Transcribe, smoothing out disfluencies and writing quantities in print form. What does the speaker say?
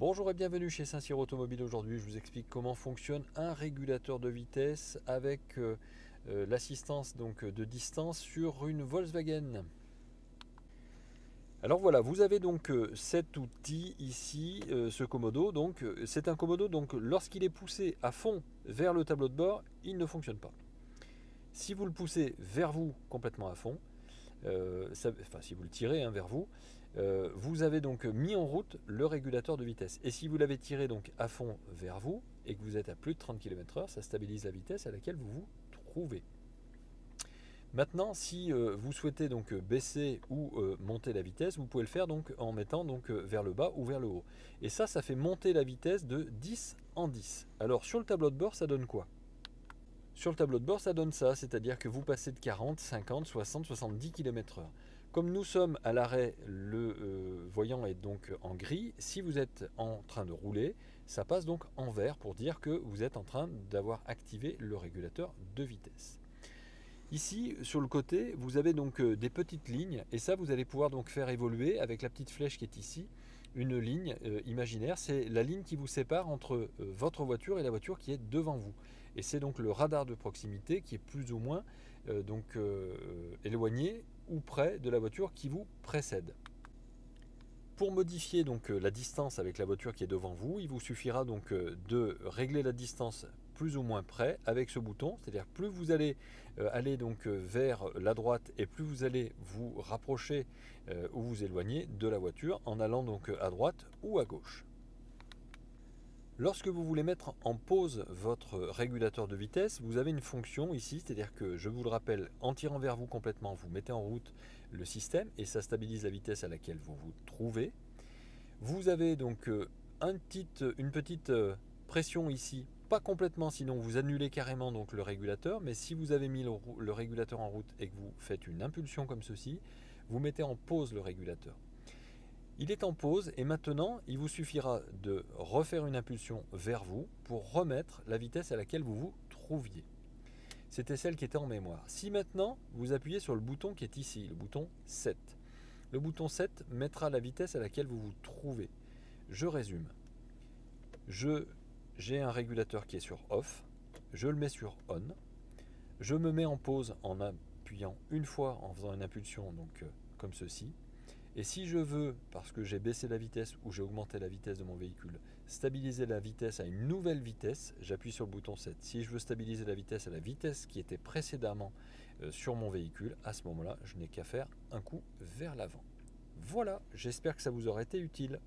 Bonjour et bienvenue chez Saint-Cyr Automobile. Aujourd'hui, je vous explique comment fonctionne un régulateur de vitesse avec l'assistance de distance sur une Volkswagen. Alors voilà, vous avez donc cet outil ici, ce commodo. C'est un commodo, donc lorsqu'il est poussé à fond vers le tableau de bord, il ne fonctionne pas. Si vous le poussez vers vous complètement à fond, si vous le tirez vers vous, vous avez donc mis en route le régulateur de vitesse. Et si vous l'avez tiré donc à fond vers vous et que vous êtes à plus de 30 km/h, ça stabilise la vitesse à laquelle vous vous trouvez. Maintenant, si vous souhaitez donc baisser ou monter la vitesse, vous pouvez le faire donc en mettant vers le bas ou vers le haut. Et ça fait monter la vitesse de 10 en 10. Alors sur le tableau de bord, ça donne quoi? Sur le tableau de bord, ça donne ça, c'est-à-dire que vous passez de 40, 50, 60, 70 km/h. Comme nous sommes à l'arrêt, le voyant est donc en gris. Si vous êtes en train de rouler, ça passe donc en vert pour dire que vous êtes en train d'avoir activé le régulateur de vitesse. Ici, sur le côté, vous avez donc des petites lignes et ça, vous allez pouvoir donc faire évoluer avec la petite flèche qui est ici. Une ligne imaginaire, c'est la ligne qui vous sépare entre votre voiture et la voiture qui est devant vous. Et c'est donc le radar de proximité qui est plus ou moins éloigné ou près de la voiture qui vous précède. Pour modifier donc la distance avec la voiture qui est devant vous, il vous suffira donc de régler la distance plus ou moins près avec ce bouton, c'est-à-dire plus vous allez aller donc vers la droite et plus vous allez vous rapprocher ou vous éloigner de la voiture en allant donc à droite ou à gauche. Lorsque vous voulez mettre en pause votre régulateur de vitesse, vous avez une fonction ici, c'est-à-dire que, je vous le rappelle, en tirant vers vous complètement, vous mettez en route le système et ça stabilise la vitesse à laquelle vous vous trouvez. Vous avez donc une petite pression ici, pas complètement, sinon vous annulez carrément donc le régulateur, mais si vous avez mis le régulateur en route et que vous faites une impulsion comme ceci, vous mettez en pause le régulateur. Il est en pause et maintenant il vous suffira de refaire une impulsion vers vous pour remettre la vitesse à laquelle vous vous trouviez. C'était celle qui était en mémoire. Si maintenant vous appuyez sur le bouton qui est ici, le bouton 7, le bouton 7 mettra la vitesse à laquelle vous vous trouvez. Je résume. J'ai un régulateur qui est sur off, je le mets sur on, je me mets en pause en appuyant une fois en faisant une impulsion comme ceci. Et si je veux, parce que j'ai baissé la vitesse ou j'ai augmenté la vitesse de mon véhicule, stabiliser la vitesse à une nouvelle vitesse, j'appuie sur le bouton 7. Si je veux stabiliser la vitesse à la vitesse qui était précédemment sur mon véhicule, à ce moment-là, je n'ai qu'à faire un coup vers l'avant. Voilà, j'espère que ça vous aura été utile.